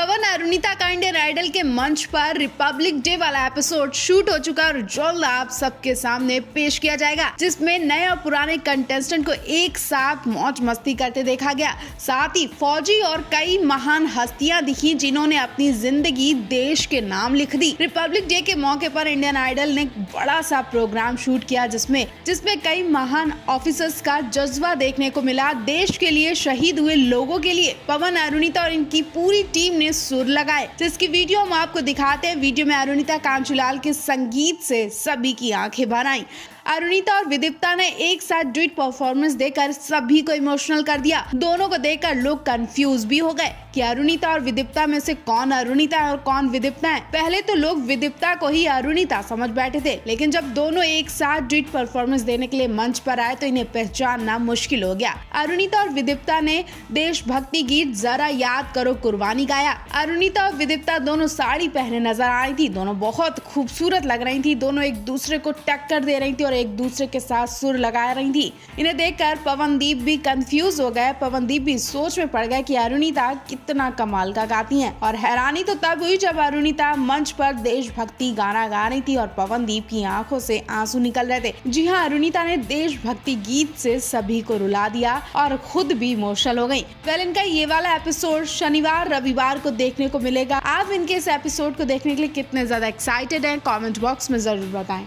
पवन अरुणिता का Indian idol के मंच पर रिपब्लिक डे वाला एपिसोड शूट हो चुका और जल्द आप सबके सामने पेश किया जाएगा, जिसमें नए और पुराने कंटेस्टेंट को एक साथ मौज मस्ती करते देखा गया। साथ ही फौजी और कई महान हस्तियां दिखी जिन्होंने अपनी जिंदगी देश के नाम लिख दी। रिपब्लिक डे के मौके पर इंडियन आइडल ने बड़ा सा प्रोग्राम शूट किया जिसमें कई महान ऑफिसर्स का जज्बा देखने को मिला। देश के लिए शहीद हुए लोगों के लिए पवन अरुणिता और इनकी पूरी टीम ने सुर लगाए, जिसकी वीडियो हम आपको दिखाते हैं। वीडियो में अरुणिता कांचुलाल के संगीत से सभी की आंखें भर आईं। अरुणिता और विदिप्ता ने एक साथ ड्यूट परफॉर्मेंस देकर सभी को इमोशनल कर दिया। दोनों को देखकर लोग कंफ्यूज भी हो गए कि अरुणिता और विदिप्ता में से कौन अरुणिता है और कौन विदिप्ता है। पहले तो लोग विदिप्ता को ही अरुणिता समझ बैठे थे, लेकिन जब दोनों एक साथ ड्यूट परफॉर्मेंस देने के लिए मंच पर आए तो इन्हें पहचानना मुश्किल हो गया। अरुणिता और विदिप्ता ने देशभक्ति गीत जरा याद करो कुर्बानी गाया। अरुणिता और विदिप्ता दोनों साड़ी पहने नजर आ रही थी। दोनों बहुत खूबसूरत लग रही थी। दोनों एक दूसरे को टक्कर दे रही थी और एक दूसरे के साथ सुर लगा रही थी। इन्हें देखकर पवनदीप भी कंफ्यूज हो गए। पवनदीप भी सोच में पड़ गए कि अरुणिता कितना कमाल का गाती हैं। और हैरानी तो तब हुई जब अरुणिता मंच पर देशभक्ति गाना गा रही थी और पवनदीप की आंखों से आंसू निकल रहे थे। जी हाँ, अरुणिता ने देशभक्ति गीत से सभी को रुला दिया और खुद भी इमोशनल हो गई। इनका ये वाला एपिसोड शनिवार रविवार को देखने को मिलेगा। आप इनके इस एपिसोड को देखने के लिए कितने ज्यादा एक्साइटेड हैं, कमेंट बॉक्स में जरूर बताएं।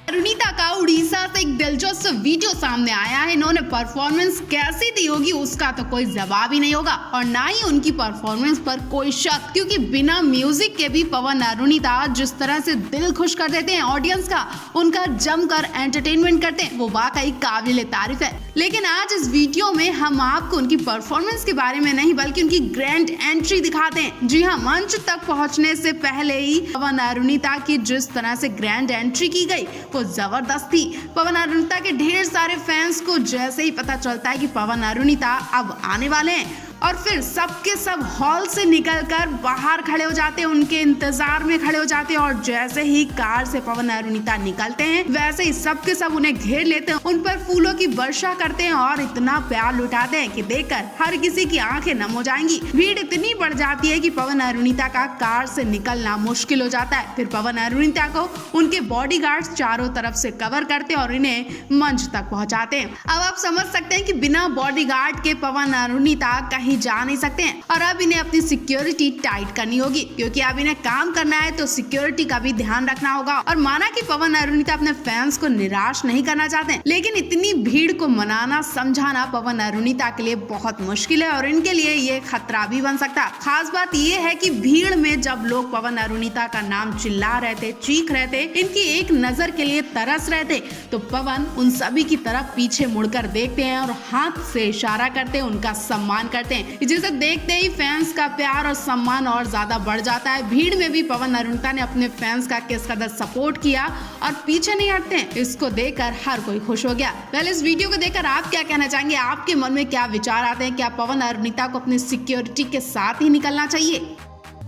अरुणिता का उड़ीसा से एक दिलचस्प वीडियो सामने आया है। इन्होंने परफॉर्मेंस कैसी दी होगी उसका तो कोई जवाब ही नहीं होगा और ना ही उनकी परफॉर्मेंस पर कोई शक, क्योंकि बिना म्यूजिक के भी पवन अरुणिता जिस तरह से दिल खुश कर देते हैं ऑडियंस का, उनका जमकर एंटरटेनमेंट करते हैं, वो वाकई काबिल तारीफ है। लेकिन आज इस वीडियो में हम आपको उनकी परफॉर्मेंस के बारे में नहीं बल्कि उनकी ग्रैंड एंट्री दिखाते हैं। जी हाँ, मंच तक पहुंचने से पहले ही पवन अरुणिता की जिस तरह से ग्रैंड एंट्री की गई वो जबरदस्त थी। पवन अरुणिता के ढेर सारे फैंस को जैसे ही पता चलता है कि पवन अरुणिता अब आने वाले हैं और फिर सबके सब हॉल से निकलकर बाहर खड़े हो जाते हैं, उनके इंतजार में खड़े हो जाते हैं। और जैसे ही कार से पवन अरुणिता निकलते हैं वैसे ही सबके सब उन्हें घेर लेते हैं, उन पर फूलों की वर्षा करते हैं और इतना प्यार लुटाते हैं कि देखकर हर किसी की आंखें नम हो जाएंगी। भीड़ इतनी बढ़ जाती है कि पवन अरुणिता का कार से निकलना मुश्किल हो जाता है। फिर पवन अरुणिता को उनके बॉडीगार्ड्स चारों तरफ से कवर करते और इन्हें मंच तक पहुंचाते हैं। अब आप समझ सकते हैं कि बिना बॉडीगार्ड के पवन अरुणिता कहीं जा नहीं सकते हैं और अब इन्हें अपनी सिक्योरिटी टाइट करनी होगी, क्योंकि अब इन्हें काम करना है तो सिक्योरिटी का भी ध्यान रखना होगा। और माना कि पवन अरुणिता अपने फैंस को निराश नहीं करना चाहते हैं, लेकिन इतनी भीड़ को मनाना समझाना पवन अरुणिता के लिए बहुत मुश्किल है और इनके लिए ये खतरा भी बन सकता है। खास बात ये है कि भीड़ में जब लोग पवन अरुणिता का नाम चिल्ला रहे थे, चीख रहे थे, इनकी एक नजर के लिए तरस रहे थे, तो पवन उन सभी की तरफ पीछे मुड़कर देखते हैं और हाथ से इशारा करते हैं, उनका सम्मान करते हैं, जिसे देखते ही फैंस का प्यार और सम्मान और ज्यादा बढ़ जाता है। भीड़ में भी पवन अरुणिता ने अपने फैंस का किस कदर सपोर्ट किया और पीछे नहीं हटते हैं, इसको देखकर हर कोई खुश हो गया। पहले इस वीडियो को देखकर आप क्या कहना चाहेंगे? आपके मन में क्या विचार आते हैं? क्या पवन अरुणिता को अपनी सिक्योरिटी के साथ ही निकलना चाहिए?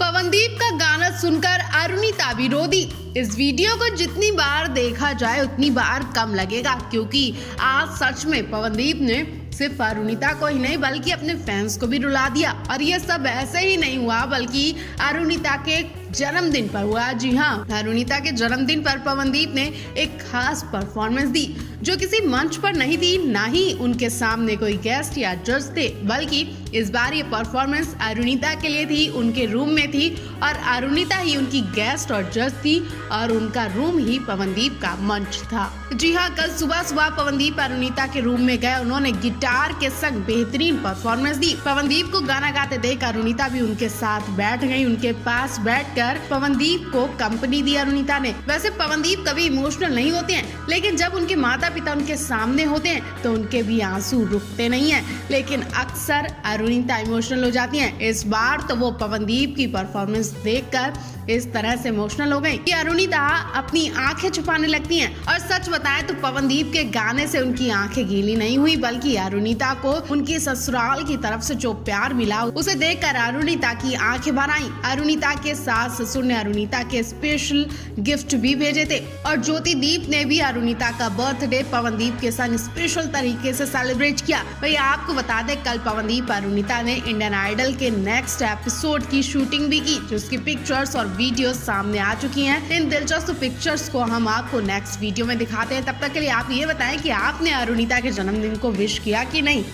पवनदीप का गाना सुनकर अरुणिता भी रो दी। इस वीडियो को जितनी बार देखा जाए उतनी बार कम लगेगा, क्योंकि आज सच में पवनदीप ने सिर्फ अरुणिता को ही नहीं बल्कि अपने फैंस को भी रुला दिया। और ये सब ऐसे ही नहीं हुआ बल्कि अरुणिता के जन्मदिन पर हुआ। जी हाँ, अरुणिता के जन्मदिन पर पवनदीप ने एक खास परफॉर्मेंस दी जो किसी मंच पर नहीं थी, ना ही उनके सामने कोई गेस्ट या जज थे, बल्कि इस बार ये परफॉर्मेंस अरुणिता के लिए थी, उनके रूम में थी और अरुणिता ही उनकी गेस्ट और जज थी और उनका रूम ही पवनदीप का मंच था। जी हाँ, कल सुबह पवनदीप अरुणिता के रूम में गए। उन्होंने गिटार के संग बेहतरीन परफॉर्मेंस दी। पवनदीप को गाना गाते देख अरुणिता भी उनके साथ बैठ गई। उनके पास बैठकर पवनदीप को कंपनी दी अरुणिता ने। वैसे पवनदीप कभी इमोशनल नहीं होते हैं, लेकिन जब उनके माता पिता उनके सामने होते हैं तो उनके भी आंसू रुकते नहीं हैं, लेकिन अक्सर अरुणिता इमोशनल हो जाती हैं। इस बार तो वो पवनदीप की परफॉर्मेंस देखकर इस तरह से इमोशनल हो गई कि अरुणिता अपनी आंखें छुपाने लगती हैं। और सच बताएं तो पवनदीप के गाने से उनकी आंखें गीली नहीं हुई, बल्कि अरुणिता को उनकी ससुराल की तरफ से जो प्यार मिला उसे देखकर अरुणिता की आंखें भर आईं। अरुणिता के सास ससुर ने अरुणिता के स्पेशल गिफ्ट भी भेजे थे और ज्योतिदीप ने भी अरुणिता का बर्थडे पवनदीप के संग स्पेशल तरीके से सेलिब्रेट किया। भाई आपको बता दें, कल पवनदीप अरुणिता ने इंडियन आइडल के नेक्स्ट एपिसोड की शूटिंग भी की, जिसकी पिक्चर्स और वीडियोस सामने आ चुकी हैं। इन दिलचस्प पिक्चर्स को हम आपको नेक्स्ट वीडियो में दिखाते हैं। तब तक के लिए आप ये बताएं कि आपने अरुणिता के जन्मदिन को विश किया कि नहीं।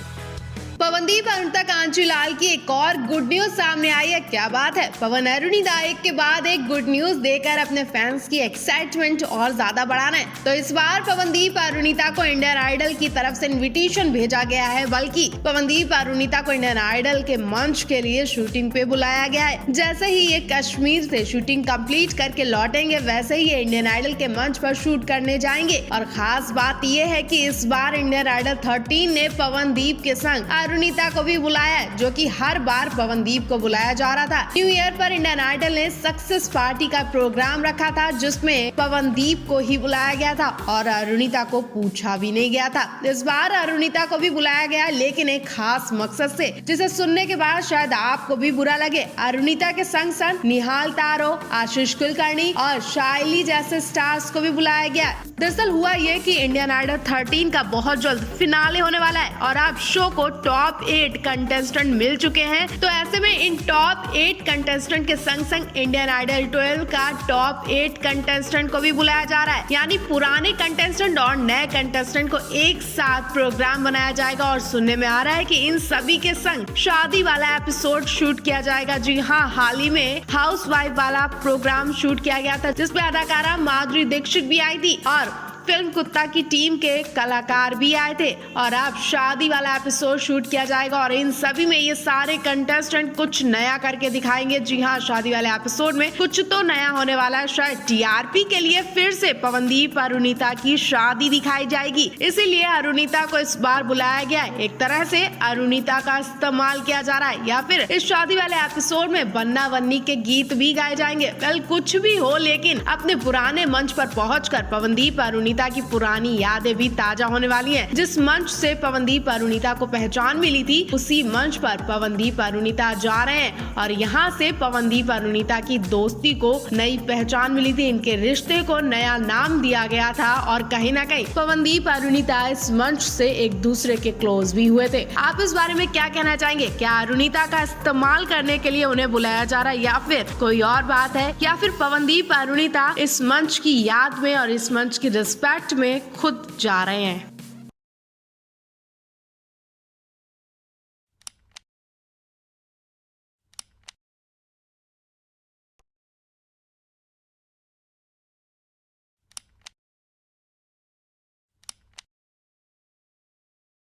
पवनदीप अरुणिता कांचीलाल की एक और गुड न्यूज सामने आई है। क्या बात है, पवन अरुणिता एक के बाद एक गुड न्यूज देकर अपने फैंस की एक्साइटमेंट और ज्यादा बढ़ा रहे हैं। तो इस बार पवनदीप अरुणिता को इंडियन आइडल की तरफ से इनविटेशन भेजा गया है, बल्कि पवनदीप अरुणिता को इंडियन आइडल के मंच के लिए शूटिंग पे बुलाया गया है। जैसे ही ये कश्मीर से शूटिंग कंप्लीट करके लौटेंगे, वैसे ही ये इंडियन आइडल के मंच पर शूट करने जाएंगे। और खास बात ये है कि इस बार इंडियन आइडल 13 ने पवनदीप के संग अरुणिता को भी बुलाया है, जो कि हर बार पवनदीप को बुलाया जा रहा था। न्यू ईयर पर इंडियन आइडल ने सक्सेस पार्टी का प्रोग्राम रखा था, जिसमें पवनदीप को ही बुलाया गया था और अरुणिता को पूछा भी नहीं गया था। इस बार अरुणिता को भी बुलाया गया, लेकिन एक खास मकसद से, जिसे सुनने के बाद शायद आपको भी बुरा लगे। अरुणिता के संग संग निहाल तारो, आशीष कुलकर्णी और शाइली जैसे स्टार्स को भी बुलाया गया। दरअसल हुआ ये कि इंडियन आइडल 13 का बहुत जल्द फिनाले होने वाला है और अब शो को टॉप 8 कंटेस्टेंट मिल चुके हैं। तो ऐसे में इन टॉप 8 कंटेस्टेंट के संग संग इंडियन आइडल 12 का टॉप 8 कंटेस्टेंट को भी बुलाया जा रहा है। यानी पुराने कंटेस्टेंट और नए कंटेस्टेंट को एक साथ प्रोग्राम बनाया जाएगा और सुनने में आ रहा है कि इन सभी के संग शादी वाला एपिसोड शूट किया जाएगा। जी हाँ, हाल ही में हाउस वाइफ वाला प्रोग्राम शूट किया गया था, जिसमें अदाकारा माधुरी दीक्षित भी आई थी और फिल्म कुत्ता की टीम के कलाकार भी आए थे। और अब शादी वाला एपिसोड शूट किया जाएगा और इन सभी में ये सारे कंटेस्टेंट कुछ नया करके दिखाएंगे। जी हाँ, शादी वाले एपिसोड में कुछ तो नया होने वाला है। शायद टीआरपी के लिए फिर से पवनदीप अरुणिता की शादी दिखाई जाएगी, इसीलिए अरुणिता को इस बार बुलाया गया है। एक तरह से अरुणिता का इस्तेमाल किया जा रहा है, या फिर इस शादी वाले एपिसोड में बन्ना बन्नी के गीत भी गाए जाएंगे। कल कुछ भी हो, लेकिन अपने पुराने मंच पर पहुंचकर पवनदीप अरुणिता की पुरानी यादें भी ताजा होने वाली हैं। जिस मंच से पवनदीप अरुणिता को पहचान मिली थी, उसी मंच पर पवनदीप अरुणिता जा रहे हैं और यहाँ से पवनदीप अरुणिता की दोस्ती को नई पहचान मिली थी। इनके रिश्ते को नया नाम दिया गया था और कहीं ना कहीं पवनदीप अरुणिता इस मंच से एक दूसरे के क्लोज भी हुए थे। आप इस बारे में क्या कहना चाहेंगे? क्या अरुणिता का इस्तेमाल करने के लिए उन्हें बुलाया जा रहा है, या फिर कोई और बात है, या फिर पवनदीप अरुणिता इस मंच की याद में और इस मंच की रिस्पेक्ट में खुद जा रहे हैं?